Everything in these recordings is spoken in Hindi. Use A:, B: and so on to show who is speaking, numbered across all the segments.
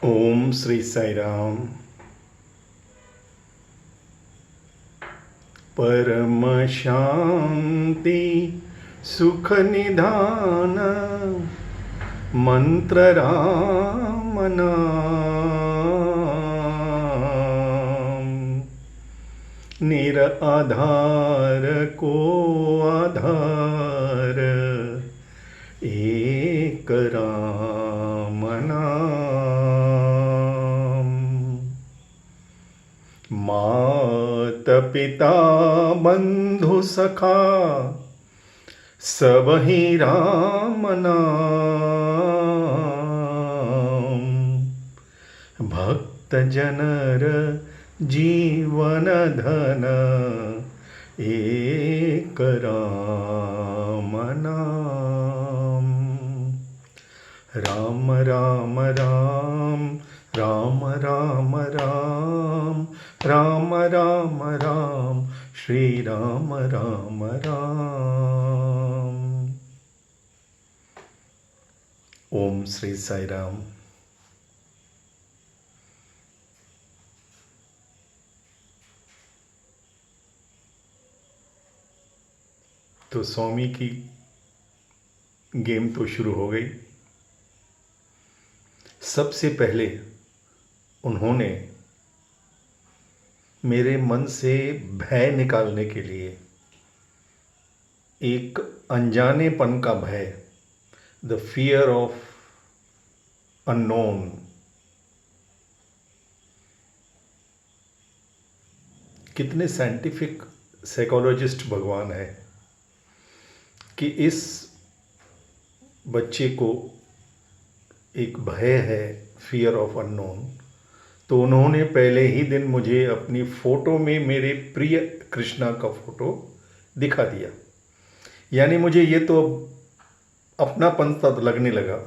A: ओम श्री साई राम। परम शांति सुख निधान मंत्र राम नाम। निराधार को आधार एक राम नाम। मात पिता बंधु सखा सब ही राम नाम। भक्त जनर जीवन धन एक राम नाम। राम राम राम राम राम राम राम राम राम श्री राम राम राम। ओम श्री साई राम। तो स्वामी की गेम तो शुरू हो गई। सबसे पहले उन्होंने मेरे मन से भय निकालने के लिए, एक अनजानेपन का भय, द फियर ऑफ अननोन, कितने साइंटिफिक साइकोलॉजिस्ट भगवान है कि इस बच्चे को एक भय है, फियर ऑफ अननोन। तो उन्होंने पहले ही दिन मुझे अपनी फ़ोटो में मेरे प्रिय कृष्णा का फ़ोटो दिखा दिया। यानी मुझे ये तो अपनापन तब लगने लगा,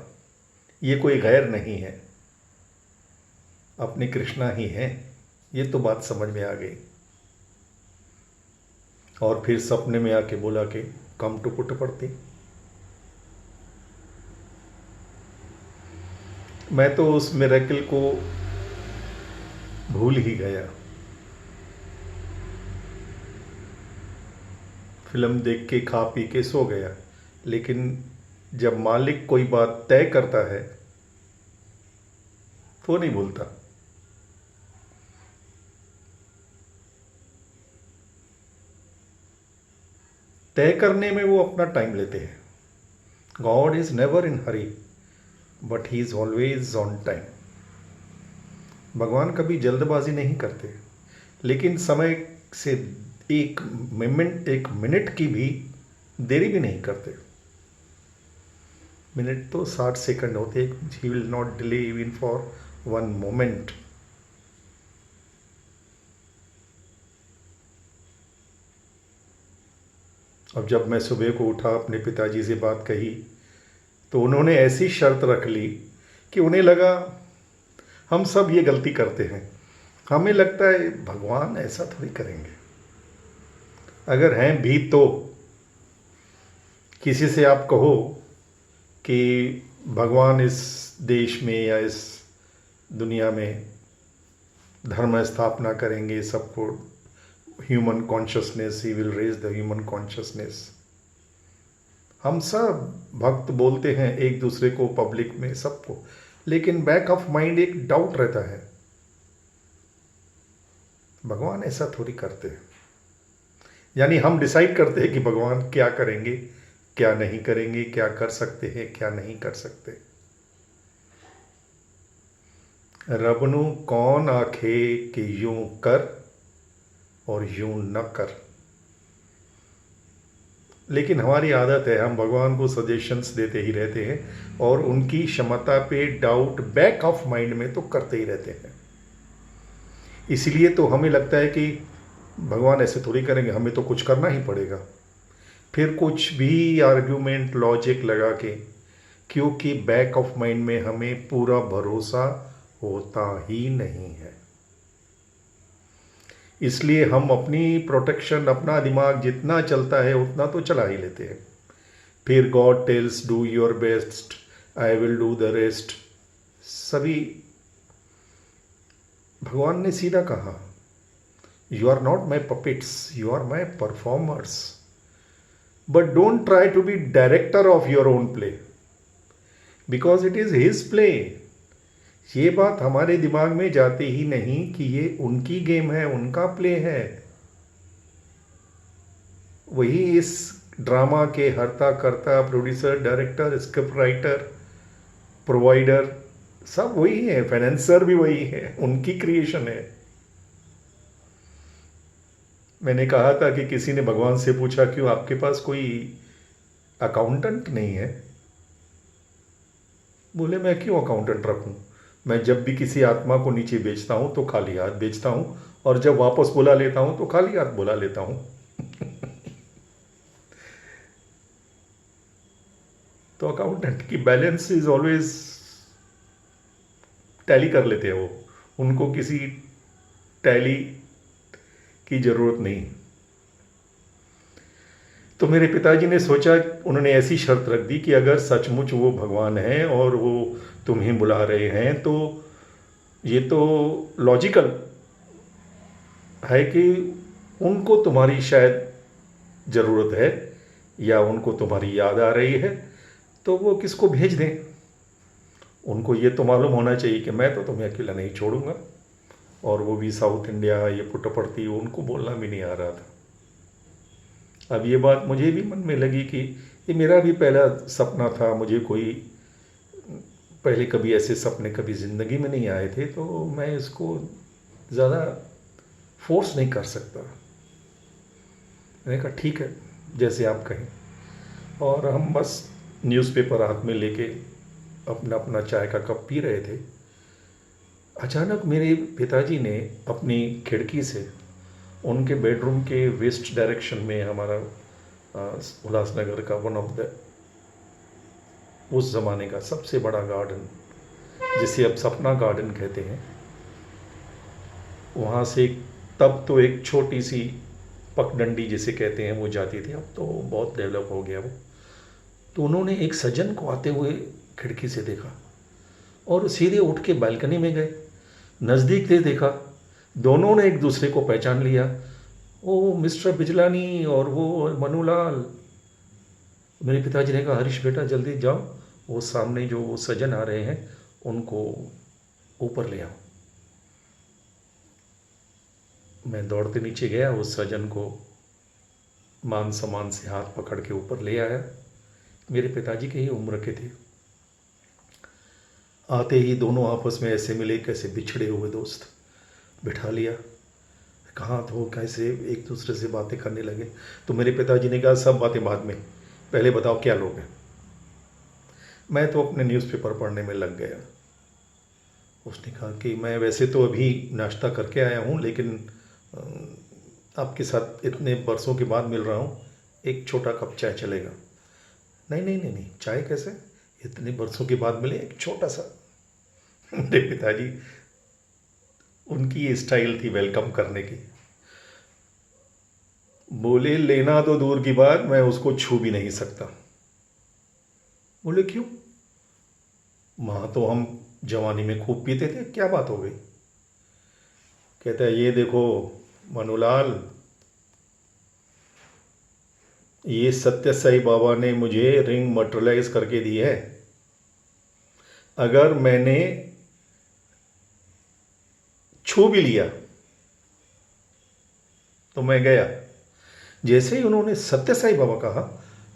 A: ये कोई गैर नहीं है, अपने कृष्णा ही है। ये तो बात समझ में आ गई। और फिर सपने में आके बोला कि कम टू पुट्टपर्ती। मैं तो उस मिरेकल को भूल ही गया। फिल्म देख के खा पी के सो गया। लेकिन जब मालिक कोई बात तय करता है तो नहीं भूलता। तय करने में वो अपना टाइम लेते हैं। God is never in Hari but he is always on time. भगवान कभी जल्दबाजी नहीं करते, लेकिन समय से एक मिनट की भी देरी भी नहीं करते। मिनट तो 60 सेकंड होते हैं। He will not delay even for one moment. अब जब मैं सुबह को उठा, अपने पिताजी से बात कही, तो उन्होंने ऐसी शर्त रख ली कि उन्हें लगा हम सब ये गलती करते हैं। हमें लगता है भगवान ऐसा थोड़ी करेंगे। अगर हैं भी तो किसी से आप कहो कि भगवान इस देश में या इस दुनिया में धर्म स्थापना करेंगे, सबको human consciousness, he will raise the human consciousness. हम सब भक्त बोलते हैं एक दूसरे को, पब्लिक में, सबको, लेकिन बैक ऑफ माइंड एक डाउट रहता है, भगवान ऐसा थोड़ी करते हैं। यानी हम डिसाइड करते हैं कि भगवान क्या करेंगे, क्या नहीं करेंगे, क्या कर सकते हैं, क्या नहीं कर सकते। रब नू कौन आखे कि यूं कर और यूं न कर। लेकिन हमारी आदत है, हम भगवान को सजेशंस देते ही रहते हैं और उनकी क्षमता पे डाउट बैक ऑफ माइंड में तो करते ही रहते हैं। इसलिए तो हमें लगता है कि भगवान ऐसे थोड़ी करेंगे, हमें तो कुछ करना ही पड़ेगा। फिर कुछ भी आर्ग्यूमेंट, लॉजिक लगा के, क्योंकि बैक ऑफ माइंड में हमें पूरा भरोसा होता ही नहीं है। इसलिए हम अपनी प्रोटेक्शन, अपना दिमाग जितना चलता है उतना तो चला ही लेते हैं। फिर God tells do your best, I will do the rest. सभी भगवान ने सीधा कहा, you are not my puppets, you are my performers, but don't try to be director of your own play, because it is his play. ये बात हमारे दिमाग में जाती ही नहीं कि ये उनकी गेम है, उनका प्ले है। वही इस ड्रामा के हर्ता कर्ता, producer, director, script writer, provider सब वही है, फाइनेंसर भी वही है, उनकी क्रिएशन है। मैंने कहा था कि किसी ने भगवान से पूछा, क्यों आपके पास कोई अकाउंटेंट नहीं है? बोले, मैं क्यों अकाउंटेंट रखूं? मैं जब भी किसी आत्मा को नीचे बेचता हूं तो खाली हाथ बेचता हूं, और जब वापस बुला लेता हूं तो खाली हाथ बुला लेता हूं। तो अकाउंटेंट की बैलेंस इज ऑलवेज टैली कर लेते हैं वो, उनको किसी टैली की जरूरत नहीं। तो मेरे पिताजी ने सोचा, उन्होंने ऐसी शर्त रख दी कि अगर सचमुच वो भगवान हैं और वो तुम्हें बुला रहे हैं तो ये तो लॉजिकल है कि उनको तुम्हारी शायद ज़रूरत है या उनको तुम्हारी याद आ रही है, तो वो किसको भेज दें। उनको ये तो मालूम होना चाहिए कि मैं तो तुम्हें अकेला नहीं छोड़ूंगा। और वो भी साउथ इंडिया, ये पुट्टपर्ती, उनको बोलना भी नहीं आ रहा था। अब ये बात मुझे भी मन में लगी कि ये मेरा भी पहला सपना था, मुझे कोई पहले कभी ऐसे सपने कभी ज़िंदगी में नहीं आए थे, तो मैं इसको ज़्यादा फोर्स नहीं कर सकता। मैंने कहा ठीक है, जैसे आप कहें। और हम बस न्यूज़पेपर हाथ में लेके अपना अपना चाय का कप पी रहे थे। अचानक मेरे पिताजी ने अपनी खिड़की से उनके बेडरूम के वेस्ट डायरेक्शन में, हमारा उल्लासनगर का वन ऑफ द उस ज़माने का सबसे बड़ा गार्डन, जिसे अब सपना गार्डन कहते हैं, वहाँ से तब तो एक छोटी सी पगडंडी जिसे कहते हैं वो जाती थी, अब तो बहुत डेवलप हो गया वो। तो उन्होंने एक सज्जन को आते हुए खिड़की से देखा और सीधे उठ के बालकनी में गए। नज़दीक से देखा, दोनों ने एक दूसरे को पहचान लिया। ओ मिस्टर बिजलानी और वो मनुलाल। मेरे पिताजी ने कहा, हरीश बेटा जल्दी जाओ, वो सामने जो वो सज्जन आ रहे हैं उनको ऊपर ले आओ। मैं दौड़ते नीचे गया, उस सज्जन को मान सम्मान से हाथ पकड़ के ऊपर ले आया। मेरे पिताजी के ही उम्र के थे। आते ही दोनों आपस में ऐसे मिले कैसे बिछड़े हुए दोस्त, बिठा लिया। कहाँ तो कैसे एक दूसरे से बातें करने लगे। तो मेरे पिताजी ने कहा, सब बातें बाद में, पहले बताओ क्या लोग हैं। मैं तो अपने न्यूज़पेपर पढ़ने में लग गया। उसने कहा कि मैं वैसे तो अभी नाश्ता करके आया हूँ, लेकिन आपके साथ इतने बरसों के बाद मिल रहा हूँ, एक छोटा कप चाय चलेगा? नहीं नहीं नहीं नहीं, चाय कैसे, इतने बरसों के बाद मिले, एक छोटा सा। मेरे पिताजी, उनकी ये स्टाइल थी वेलकम करने की। बोले, लेना तो दूर की बात, मैं उसको छू भी नहीं सकता। बोले क्यों? वहाँ तो हम जवानी में खूब पीते थे, क्या बात हो गई? कहता है, ये देखो मनुलाल, ये सत्य साई बाबा ने मुझे रिंग मटेरियलाइज करके दी है। अगर मैंने छू भी लिया तो मैं गया। जैसे ही उन्होंने सत्य साई बाबा कहा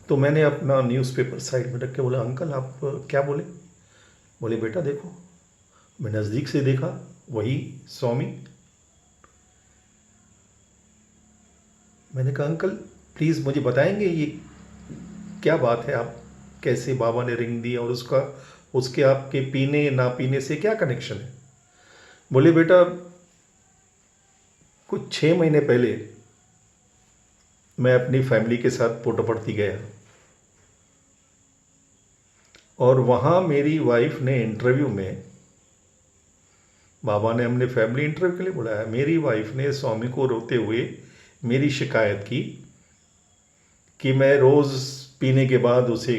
A: तो मैंने अपना न्यूज़पेपर साइड में रख के बोला, अंकल आप क्या बोले? बोले, बेटा देखो। मैं नज़दीक से देखा, वही स्वामी। मैंने कहा, अंकल प्लीज़ मुझे बताएंगे ये क्या बात है, आप कैसे बाबा ने रिंग दी और उसके आपके पीने ना पीने से क्या कनेक्शन है? बोले, बेटा कुछ 6 महीने पहले मैं अपनी फैमिली के साथ पुट्टपर्ती गया और वहाँ मेरी वाइफ ने इंटरव्यू में, बाबा ने हमने फैमिली इंटरव्यू के लिए बुलाया, मेरी वाइफ ने स्वामी को रोते हुए मेरी शिकायत की कि मैं रोज़ पीने के बाद उसे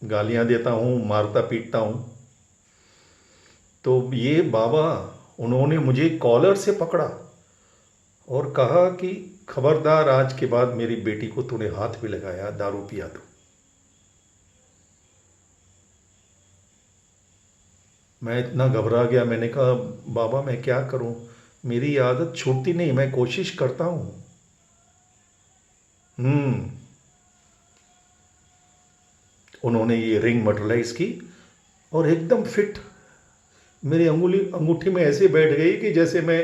A: गालियाँ देता हूँ, मारता पीटता हूँ। तो ये बाबा उन्होंने मुझे कॉलर से पकड़ा और कहा कि खबरदार, आज के बाद मेरी बेटी को तूने हाथ भी लगाया, दारू पिया तो। मैं इतना घबरा गया, मैंने कहा बाबा मैं क्या करूं, मेरी आदत छूटती नहीं, मैं कोशिश करता हूं। उन्होंने ये रिंग मटेरियलाइज की और एकदम फिट मेरी अंगूठी में ऐसे बैठ गई कि जैसे मैं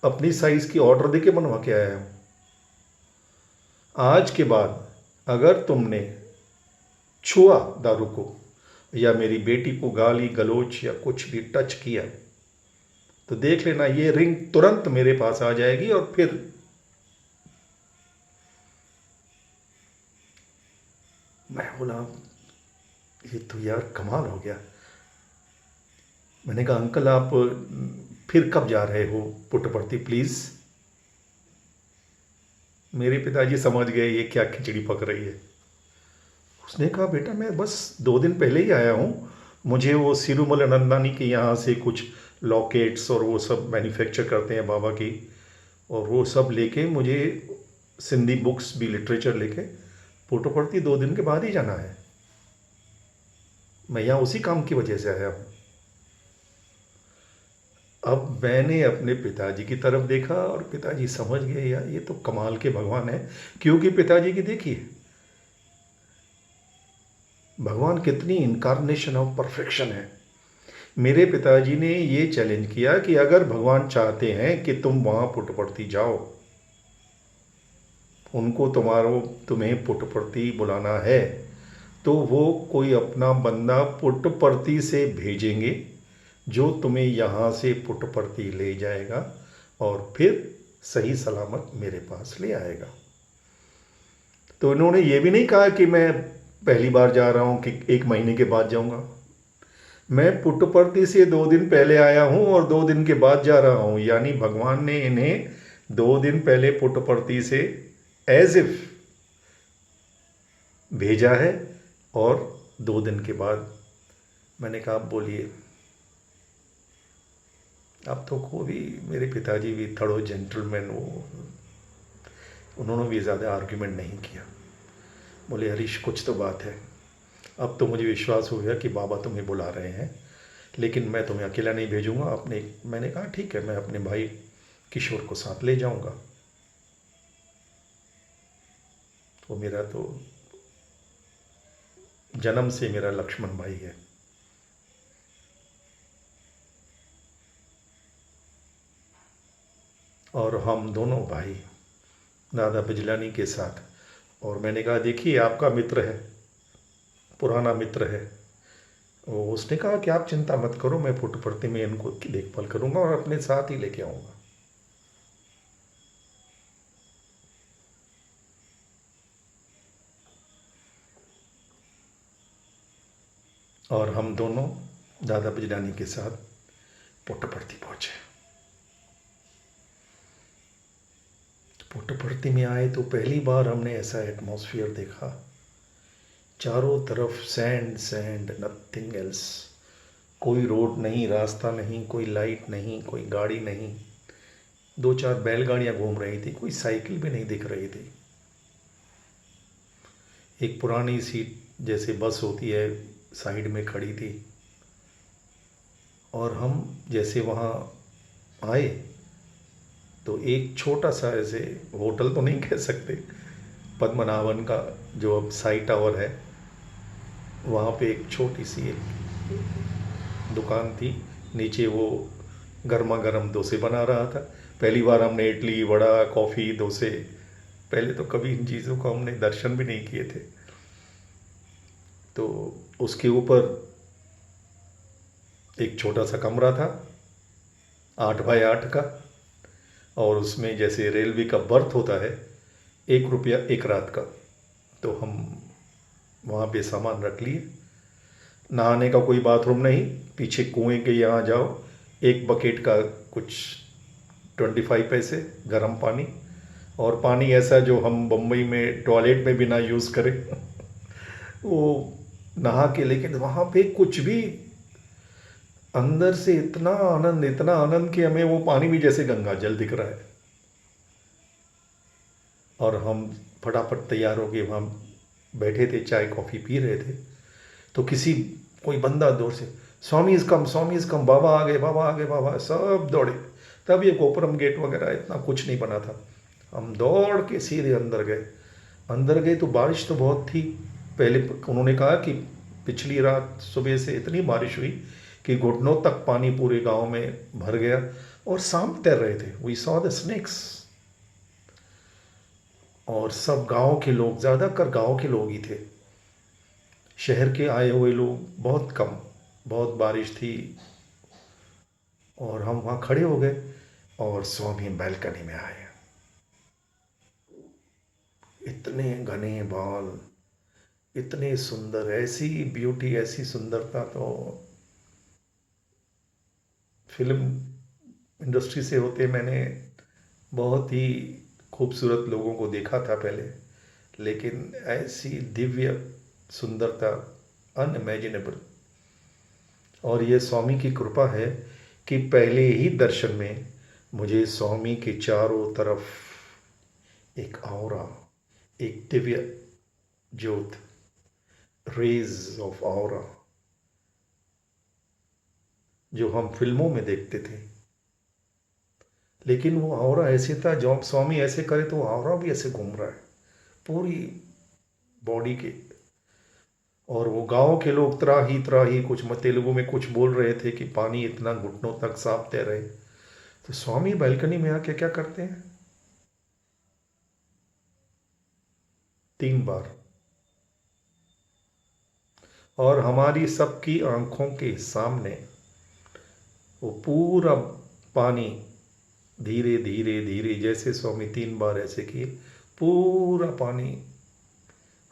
A: अपनी साइज की ऑर्डर देके बनवा के आया हूं। आज के बाद अगर तुमने छुआ दारू को या मेरी बेटी को गाली गलोच या कुछ भी टच किया तो देख लेना, ये रिंग तुरंत मेरे पास आ जाएगी। और फिर मैं बोला ये तो यार कमाल हो गया। मैंने कहा अंकल आप फिर कब जा रहे हो पुट्टपर्थी प्लीज। मेरे पिताजी समझ गए ये क्या खिचड़ी पक रही है। उसने कहा बेटा मैं बस 2 दिन पहले ही आया हूँ, मुझे वो सिरुमल नंदानी के यहाँ से कुछ लॉकेट्स और वो सब मैन्युफैक्चर करते हैं बाबा की, और वो सब लेके मुझे सिंधी बुक्स भी, लिटरेचर लेके पुट्टपर्थी 2 दिन के बाद ही जाना है। मैं यहाँ उसी काम की वजह से आया हूँ। अब मैंने अपने पिताजी की तरफ देखा और पिताजी समझ गए यार ये तो कमाल के भगवान है। क्योंकि पिताजी की देखिए भगवान कितनी इनकारनेशन ऑफ परफेक्शन है। मेरे पिताजी ने ये चैलेंज किया कि अगर भगवान चाहते हैं कि तुम वहाँ पुट्टपर्थी जाओ, उनको तुम्हें पुट्टपर्थी बुलाना है, तो वो कोई अपना बंदा पुट्टपर्थी से भेजेंगे जो तुम्हें यहाँ से पुट्टपर्थी ले जाएगा और फिर सही सलामत मेरे पास ले आएगा। तो इन्होंने ये भी नहीं कहा कि मैं पहली बार जा रहा हूँ कि 1 महीने के बाद जाऊँगा। मैं पुट्टपर्थी से 2 दिन पहले आया हूँ और 2 दिन के बाद जा रहा हूँ। यानी भगवान ने इन्हें 2 दिन पहले पुट्टपर्थी से एज इफ भेजा है और 2 दिन के बाद। मैंने कहा आप बोलिए। अब तो को भी मेरे पिताजी भी थोड़ो जेंटलमैन, वो उन्होंने भी ज़्यादा आर्ग्यूमेंट नहीं किया। बोले हरीश कुछ तो बात है। अब तो मुझे विश्वास हो गया कि बाबा तुम्हें बुला रहे हैं, लेकिन मैं तुम्हें अकेला नहीं भेजूंगा। मैंने कहा ठीक है, मैं अपने भाई किशोर को साथ ले जाऊंगा। वो मेरा तो जन्म से मेरा लक्ष्मण भाई है। और हम दोनों भाई दादा बिजलानी के साथ। और मैंने कहा देखिए आपका मित्र है, पुराना मित्र है। उसने कहा कि आप चिंता मत करो, मैं पुट्टपर्थी में इनको देखभाल करूंगा और अपने साथ ही लेके आऊंगा। और हम दोनों दादा बिजलानी के साथ पुट्टपर्थी पहुंचे। पुट्टपर्थी में आए तो पहली बार हमने ऐसा एटमॉस्फेयर देखा, चारों तरफ सैंड सैंड, नथिंग एल्स। कोई रोड नहीं, रास्ता नहीं, कोई लाइट नहीं, कोई गाड़ी नहीं। 2-4 बैलगाड़ियां घूम रही थी, कोई साइकिल भी नहीं दिख रही थी। एक पुरानी सी जैसे बस होती है साइड में खड़ी थी। और हम जैसे वहाँ आए तो एक छोटा सा, ऐसे होटल तो नहीं कह सकते, पद्मनाभन का जो अब साई टावर है वहाँ पे एक छोटी सी एक दुकान थी। नीचे वो गर्मा गर्म डोसे बना रहा था। पहली बार हमने इडली, वड़ा, कॉफ़ी, डोसे, पहले तो कभी इन चीज़ों का हमने दर्शन भी नहीं किए थे। तो उसके ऊपर एक छोटा सा कमरा था 8 बाय 8 का, और उसमें जैसे रेलवे का बर्थ होता है, 1 रुपया 1 रात का। तो हम वहाँ पे सामान रख लिए। नहाने का कोई बाथरूम नहीं, पीछे कुएं के यहाँ जाओ, 1 बकेट का कुछ 25 पैसे गर्म पानी, और पानी ऐसा जो हम बम्बई में टॉयलेट में भी ना यूज़ करें वो नहा के। लेकिन वहाँ पे कुछ भी अंदर से इतना आनंद कि हमें वो पानी भी जैसे गंगा जल दिख रहा है। और हम फटाफट तैयार हो गए, वहाँ बैठे थे, चाय कॉफ़ी पी रहे थे। तो कोई बंदा दूर से, स्वामी is come, Swami is come, बाबा आ गए, बाबा आ गए, बाबा, सब दौड़े। तब ये गोपुरम गेट वगैरह इतना कुछ नहीं बना था। हम दौड़ के सीधे अंदर गए। अंदर गए तो बारिश तो बहुत थी। पहले उन्होंने कहा कि पिछली रात सुबह से इतनी बारिश हुई कि घुटनों तक पानी पूरे गांव में भर गया और सांप तैर रहे थे। We saw the snakes. और सब गांव के लोग, ज़्यादातर गांव के लोग ही थे। शहर के आए हुए लोग बहुत कम। बहुत बारिश थी और हम वहाँ खड़े हो गए और स्वामी बैल्कनी में आए। इतने घने बाल, इतने सुंदर, ऐसी ब्यूटी, ऐसी सुंदरता तो फिल्म इंडस्ट्री से होते मैंने बहुत ही खूबसूरत लोगों को देखा था पहले, लेकिन ऐसी दिव्य सुंदरता अनइमेजिनेबल। और ये स्वामी की कृपा है कि पहले ही दर्शन में मुझे स्वामी के चारों तरफ एक ऑरा, एक दिव्य ज्योत, रेज ऑफ ऑरा, जो हम फिल्मों में देखते थे। लेकिन वो ऑरा ऐसे था, जो स्वामी ऐसे करे तो ऑरा भी ऐसे घूम रहा है पूरी बॉडी के। और वो गांव के लोग त्राही कुछ तेलुगु में कुछ बोल रहे थे कि पानी इतना घुटनों तक सांप तैर रहे। तो स्वामी बालकनी में आके क्या करते हैं, 3 बार, और हमारी सबकी आंखों के सामने वो पूरा पानी धीरे धीरे धीरे, जैसे स्वामी 3 बार ऐसे किए, पूरा पानी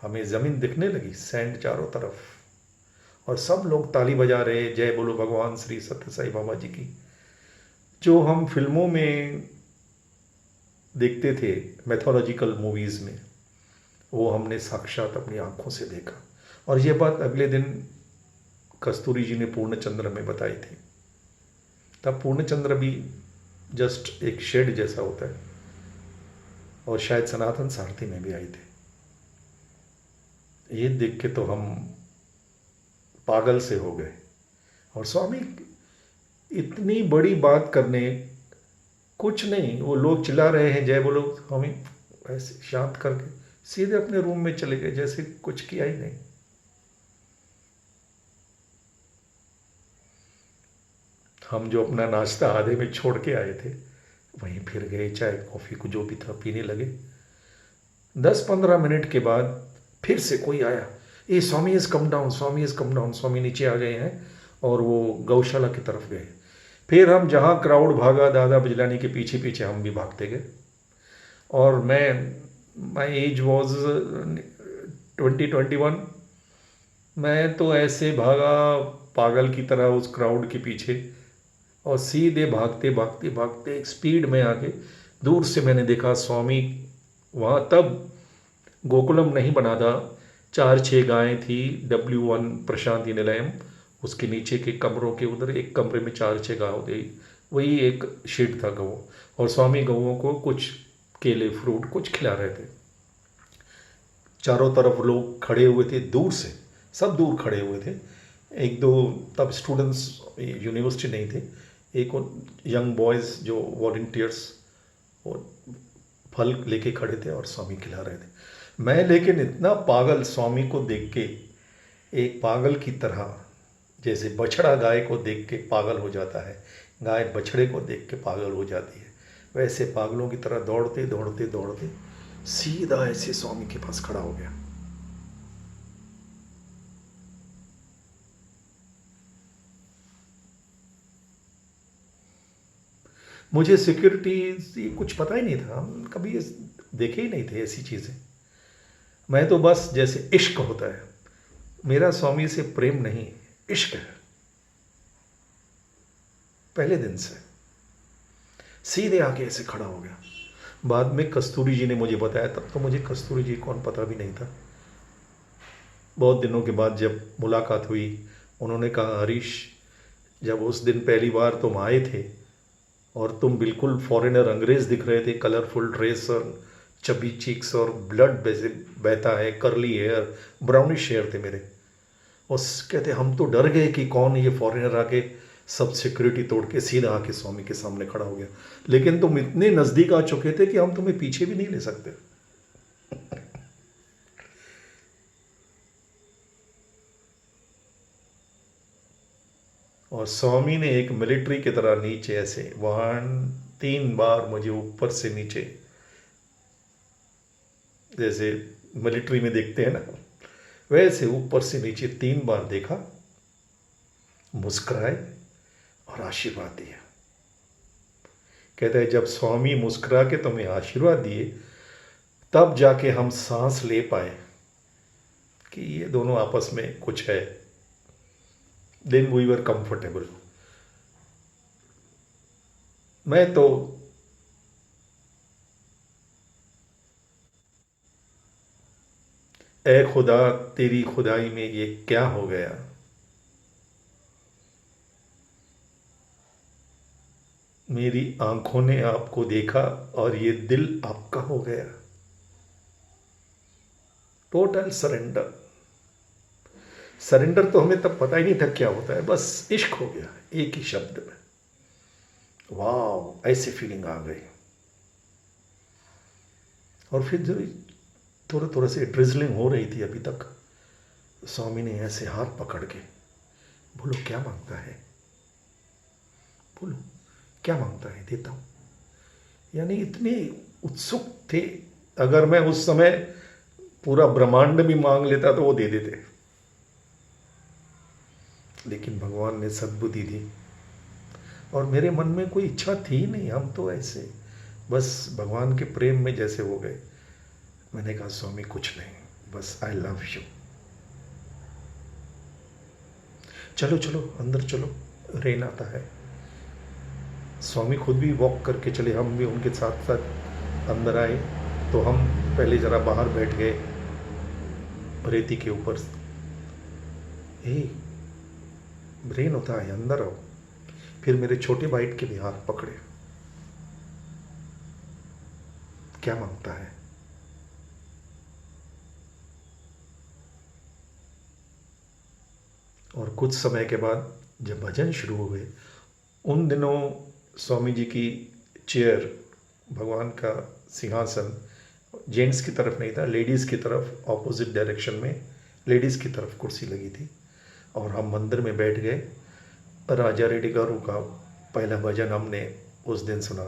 A: हमें ज़मीन दिखने लगी, सैंड चारों तरफ। और सब लोग ताली बजा रहे, जय बोलो भगवान श्री सत्य साई बाबा जी की। जो हम फिल्मों में देखते थे, मैथोलॉजिकल मूवीज़ में, वो हमने साक्षात अपनी आंखों से देखा। और ये बात अगले दिन कस्तूरी जी ने पूर्णचंद्र में बताई थी। तब पूर्णचंद्र भी जस्ट एक शेड जैसा होता है, और शायद सनातन सारथी में भी आई थे। ये देख के तो हम पागल से हो गए। और स्वामी इतनी बड़ी बात करने, कुछ नहीं, वो लोग चिल्ला रहे हैं जय बोलो, हमें ऐसे शांत करके सीधे अपने रूम में चले गए, जैसे कुछ किया ही नहीं। हम जो अपना नाश्ता आधे में छोड़ के आए थे, वहीं फिर गए, चाय कॉफ़ी को जो भी था पीने लगे। 10-15 मिनट के बाद फिर से कोई आया, ए Swami is come down, Swami is come down. Swami नीचे आ गए हैं और वो गौशाला की तरफ गए। फिर हम जहाँ क्राउड भागा, दादा बिजलानी के पीछे पीछे हम भी भागते गए। और माई एज वॉज 20-21। मैं तो ऐसे भागा पागल की तरह उस क्राउड के पीछे, और सीधे भागते भागते भागते एक स्पीड में आके दूर से मैंने देखा स्वामी वहाँ, तब गोकुलम नहीं बना था, 4-6 गायें थी, W1 प्रशांति निलयम, उसके नीचे के कमरों के उधर एक कमरे में 4-6 गाँव थे, वही एक शेड था गऊ। और स्वामी गऊओं को कुछ केले फ्रूट कुछ खिला रहे थे। चारों तरफ लोग खड़े हुए थे, दूर से सब दूर खड़े हुए थे। 1-2 तब स्टूडेंट्स, यूनिवर्सिटी नहीं थे, एक यंग बॉयज़ जो वॉलंटियर्स, वो फल लेके खड़े थे और स्वामी खिला रहे थे। मैं लेकिन इतना पागल, स्वामी को देख के एक पागल की तरह, जैसे बछड़ा गाय को देख के पागल हो जाता है, गाय बछड़े को देख के पागल हो जाती है, वैसे पागलों की तरह दौड़ते दौड़ते दौड़ते सीधा ऐसे स्वामी के पास खड़ा हो गया। मुझे सिक्योरिटी कुछ पता ही नहीं था, हम कभी देखे ही नहीं थे ऐसी चीज़ें। मैं तो बस, जैसे इश्क होता है, मेरा स्वामी से प्रेम नहीं, इश्क है पहले दिन से। सीधे आके ऐसे खड़ा हो गया। बाद में कस्तूरी जी ने मुझे बताया, तब तो मुझे कस्तूरी जी कौन पता भी नहीं था। बहुत दिनों के बाद जब मुलाकात हुई, उन्होंने कहा, हरीश जब उस दिन पहली बार तुम आए थे और तुम बिल्कुल फॉरेनर अंग्रेज दिख रहे थे, कलरफुल ड्रेस और चबी चीक्स और ब्लड बहता है, करली हेयर, ब्राउनिश हेयर थे मेरे। उस कहते हम तो डर गए कि कौन ये फॉरेनर आके सब सिक्योरिटी तोड़ के सीधा आके स्वामी के सामने खड़ा हो गया। लेकिन तुम इतने नज़दीक आ चुके थे कि हम तुम्हें पीछे भी नहीं ले सकते। और स्वामी ने एक मिलिट्री की तरह नीचे ऐसे 3 बार मुझे ऊपर से नीचे, जैसे मिलिट्री में देखते हैं ना, वैसे ऊपर से नीचे 3 बार देखा, मुस्कुराए और आशीर्वाद दिया। कहता है जब स्वामी मुस्कुरा के तुम्हें आशीर्वाद दिए तब जाके हम सांस ले पाए कि ये दोनों आपस में कुछ है। Then we were comfortable. मैं तो ए खुदा तेरी खुदाई में ये क्या हो गया, मेरी आंखों ने आपको देखा और ये दिल आपका हो गया। Total surrender. सरेंडर तो हमें तब पता ही नहीं था क्या होता है, बस इश्क हो गया एक ही शब्द में। वाह, ऐसी फीलिंग आ गई। और फिर जब थोड़ा थोड़ा से ड्रिजलिंग हो रही थी अभी तक, स्वामी ने ऐसे हाथ पकड़ के, बोलो क्या मांगता है, बोलो क्या मांगता है, देता हूं। यानी इतने उत्सुक थे, अगर मैं उस समय पूरा ब्रह्मांड भी मांग लेता तो वो दे देते, लेकिन भगवान ने सद्बुद्धि दी और मेरे मन में कोई इच्छा थी नहीं। हम तो ऐसे बस भगवान के प्रेम में जैसे हो गए। मैंने कहा स्वामी कुछ नहीं, बस आई लव यू। चलो चलो अंदर चलो, रेन आता है। स्वामी खुद भी वॉक करके चले, हम भी उनके साथ साथ अंदर आए। तो हम पहले ज़रा बाहर बैठ गए रेती के ऊपर। रेन होता है, अंदर आओ। फिर मेरे छोटे भाई के भी हाथ पकड़े। क्या मांगता है, और कुछ समय के बाद जब भजन शुरू हो गए, उन दिनों स्वामी जी की चेयर, भगवान का सिंहासन जेंट्स की तरफ नहीं था, लेडीज़ की तरफ, ऑपोजिट डायरेक्शन में लेडीज़ की तरफ कुर्सी लगी थी। और हम मंदिर में बैठ गए। राजा रेड्डी गारू का पहला भजन हमने उस दिन सुना।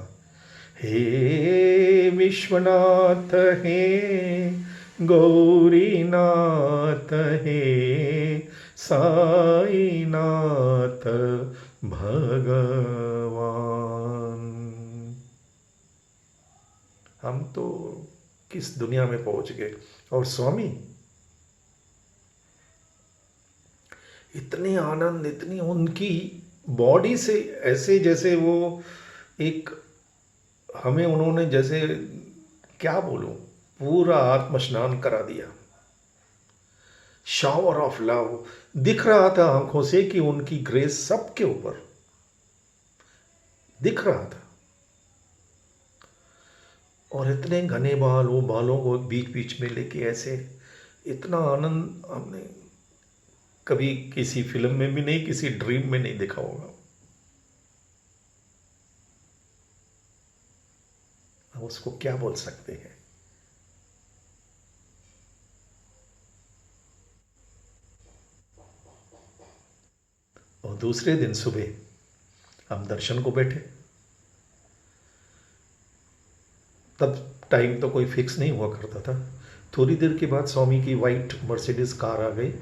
A: हे विश्वनाथ हे गौरीनाथ हे साईनाथ भगवान। हम तो किस दुनिया में पहुंच गए। और स्वामी इतने आनंद, इतनी उनकी बॉडी से ऐसे जैसे वो एक, हमें उन्होंने जैसे क्या बोलूं, पूरा आत्म स्नान करा दिया। शावर ऑफ लव दिख रहा था आंखों से कि उनकी ग्रेस सबके ऊपर दिख रहा था। और इतने घने बाल, वो बालों को बीच बीच में लेके ऐसे, इतना आनंद हमने कभी किसी फिल्म में भी नहीं, किसी ड्रीम में नहीं देखा होगा। हम उसको क्या बोल सकते हैं। और दूसरे दिन सुबह हम दर्शन को बैठे। तब टाइम तो कोई फिक्स नहीं हुआ करता था। थोड़ी देर के बाद स्वामी की वाइट मर्सिडीज कार आ गई।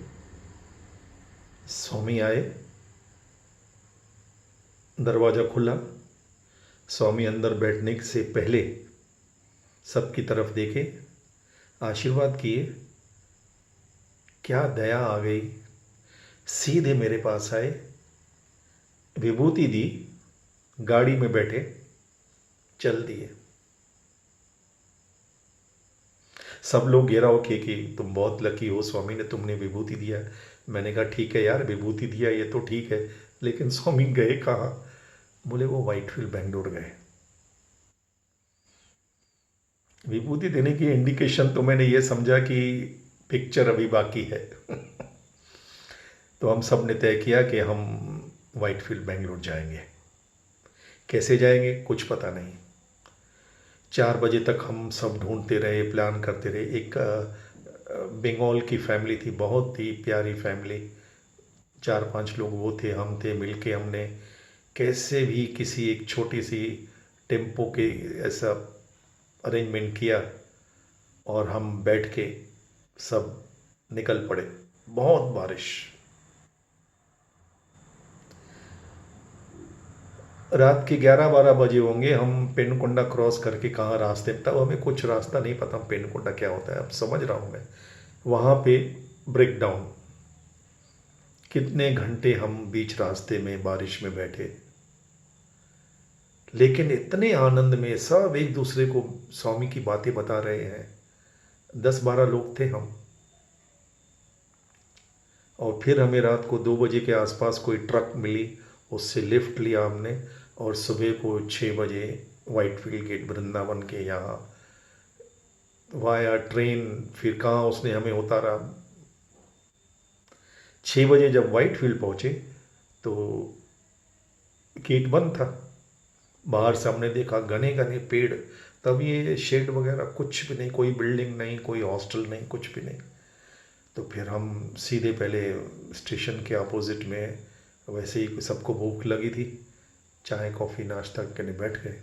A: स्वामी आए, दरवाज़ा खुला। स्वामी अंदर बैठने से पहले सबकी तरफ देखे, आशीर्वाद किए। क्या दया आ गई, सीधे मेरे पास आए, विभूति दी, गाड़ी में बैठे, चल दिए। सब लोग घेराव किए कि तुम बहुत लकी हो, स्वामी ने तुमने विभूति दिया। मैंने कहा ठीक है यार, विभूति दिया ये तो ठीक है, लेकिन स्वामी गए कहाँ? बोले वो व्हाइटफील्ड बेंगलोर गए। विभूति देने की इंडिकेशन तो मैंने ये समझा कि पिक्चर अभी बाकी है। तो हम सब ने तय किया कि हम व्हाइटफील्ड बेंगलोर जाएंगे। कैसे जाएंगे कुछ पता नहीं। 4 बजे तक हम सब ढूंढते रहे, प्लान करते रहे। एक बंगाल की फैमिली थी, बहुत ही प्यारी फैमिली। 4-5 लोग वो थे, हम थे, मिलके हमने कैसे भी किसी एक छोटी सी टेम्पो के ऐसा अरेंजमेंट किया और हम बैठ के सब निकल पड़े। बहुत बारिश। रात के 11-12 बजे होंगे। हम पेनकुंडा क्रॉस करके कहाँ रास्ते, तब हमें कुछ रास्ता नहीं पता पेनकुंडा क्या होता है, अब समझ रहा हूँ मैं। वहाँ पे ब्रेक डाउन। कितने घंटे हम बीच रास्ते में बारिश में बैठे, लेकिन इतने आनंद में सब एक दूसरे को स्वामी की बातें बता रहे हैं। 10-12 लोग थे हम। और फिर हमें रात को 2 बजे के आसपास कोई ट्रक मिली, उससे लिफ्ट लिया हमने और सुबह को 6 बजे वाइटफील्ड गेट वृंदावन के यहाँ वाया ट्रेन, फिर कहाँ उसने हमें उतारा। 6 बजे जब वाइटफील्ड पहुँचे तो गेट बंद था। बाहर से हमने देखा घने घने पेड़, तब ये शेड वगैरह कुछ भी नहीं, कोई बिल्डिंग नहीं, कोई हॉस्टल नहीं, कुछ भी नहीं। तो फिर हम सीधे पहले स्टेशन के अपोजिट में, वैसे ही सबको भूख लगी थी, चाय कॉफ़ी नाश्ता करने बैठ गए।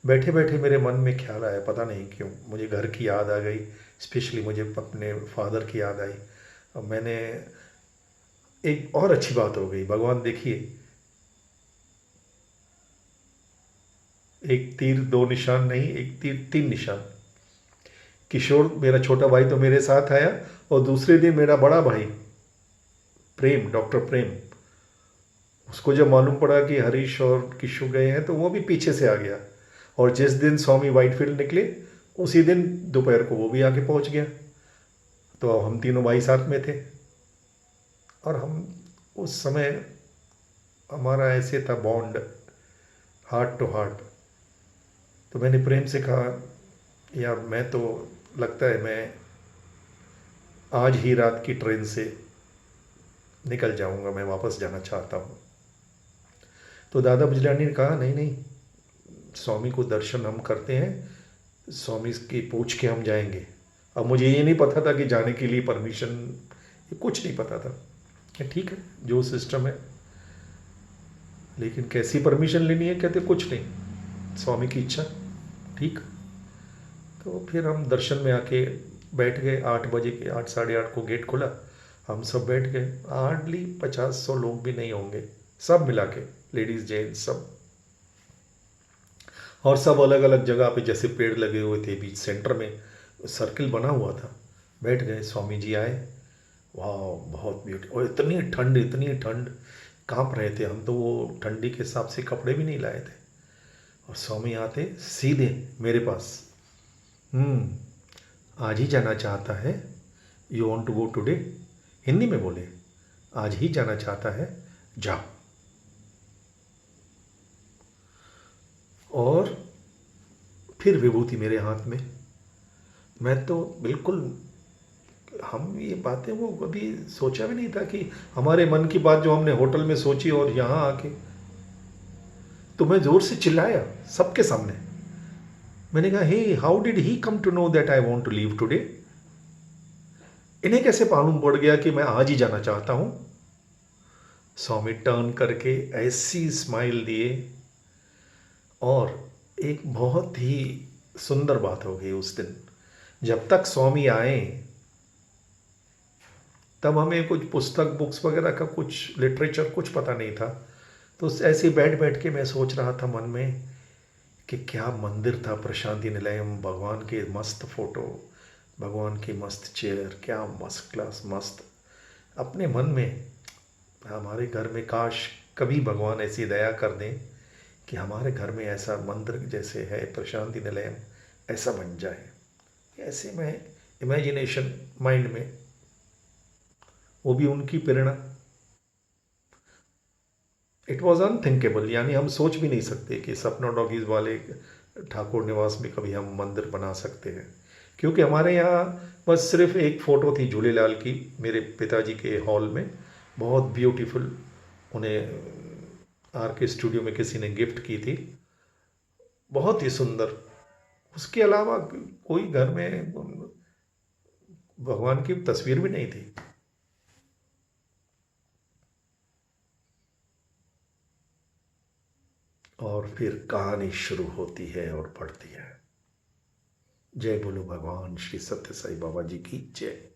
A: बैठे बैठे मेरे मन में ख्याल आया, पता नहीं क्यों मुझे घर की याद आ गई, स्पेशली मुझे अपने फादर की याद आई। अब मैंने, एक और अच्छी बात हो गई, भगवान देखिए, एक तीर 2 निशान नहीं, एक तीर 3 निशान। किशोर मेरा छोटा भाई तो मेरे साथ आया, और दूसरे दिन मेरा बड़ा भाई प्रेम, डॉक्टर प्रेम, उसको जब मालूम पड़ा कि हरीश और किशु गए हैं तो वो भी पीछे से आ गया। और जिस दिन स्वामी वाइटफील्ड निकले उसी दिन दोपहर को वो भी आके पहुंच गया। तो अब हम तीनों भाई साथ में थे। और हम उस समय हमारा ऐसे था बॉन्ड, हार्ट टू हार्ट। तो मैंने प्रेम से कहा, यार मैं तो, लगता है मैं आज ही रात की ट्रेन से निकल जाऊंगा, मैं वापस जाना चाहता हूँ। तो दादा बुजलानी ने कहा, नहीं नहीं, स्वामी को दर्शन हम करते हैं, स्वामी की पूछ के हम जाएंगे। अब मुझे ये नहीं पता था कि जाने के लिए परमिशन, ये कुछ नहीं पता था। ठीक है, जो सिस्टम है, लेकिन कैसी परमिशन लेनी है? कहते कुछ नहीं, स्वामी की इच्छा। ठीक। तो फिर हम दर्शन में आके बैठ गए। 8 बजे के, 8 साढ़े 8 को गेट खुला, हम सब बैठ गए। हार्डली 50-100 लोग भी नहीं होंगे, सब मिला के, लेडीज जेंट्स सब। और सब अलग अलग जगह पे, जैसे पेड़ लगे हुए थे बीच सेंटर में सर्किल बना हुआ था, बैठ गए। स्वामी जी आए, वाह बहुत ब्यूटी। और इतनी ठंड, इतनी ठंड, कांप रहे थे हम तो। वो ठंडी के हिसाब से कपड़े भी नहीं लाए थे। और स्वामी आते सीधे मेरे पास, आज ही जाना चाहता है, you want to go today, Hindi में बोले, आज ही जाना चाहता है, जाओ। और फिर विभूति मेरे हाथ में। मैं तो बिल्कुल, हम ये बातें वो कभी सोचा भी नहीं था कि हमारे मन की बात जो हमने होटल में सोची और यहाँ आके, तो मैं जोर से चिल्लाया सबके सामने। मैंने कहा, hey, how did he come to know that I want to leave today? इन्हें कैसे मालूम पड़ गया कि मैं आज ही जाना चाहता हूं? स्वामी टर्न करके ऐसी स्माइल दिए। और एक बहुत ही सुंदर बात हो गई उस दिन। जब तक स्वामी आए तब हमें कुछ पुस्तक, बुक्स वगैरह का, कुछ लिटरेचर कुछ पता नहीं था। तो ऐसे बैठ बैठ के मैं सोच रहा था मन में कि क्या मंदिर था प्रशांति निलयम, भगवान के मस्त फोटो, भगवान की मस्त चेयर, क्या मस्त क्लास मस्त। अपने मन में, हमारे घर में काश कभी भगवान ऐसी दया कर दें कि हमारे घर में ऐसा मंदिर जैसे है प्रशांति निलयम, ऐसा बन जाए। ऐसे मैं इमेजिनेशन माइंड में, वो भी उनकी प्रेरणा। इट वॉज अनथिंकेबल, यानी हम सोच भी नहीं सकते कि सपना डॉगीज वाले ठाकुर निवास में कभी हम मंदिर बना सकते हैं। क्योंकि हमारे यहाँ बस सिर्फ एक फ़ोटो थी झूलेलाल की मेरे पिताजी के हॉल में, बहुत ब्यूटीफुल, उन्हें आर के स्टूडियो में किसी ने गिफ्ट की थी, बहुत ही सुंदर। उसके अलावा कोई घर में भगवान की तस्वीर भी नहीं थी। और फिर कहानी शुरू होती है और बढ़ती है। जय बोलो भगवान श्री सत्य साई बाबा जी की जय।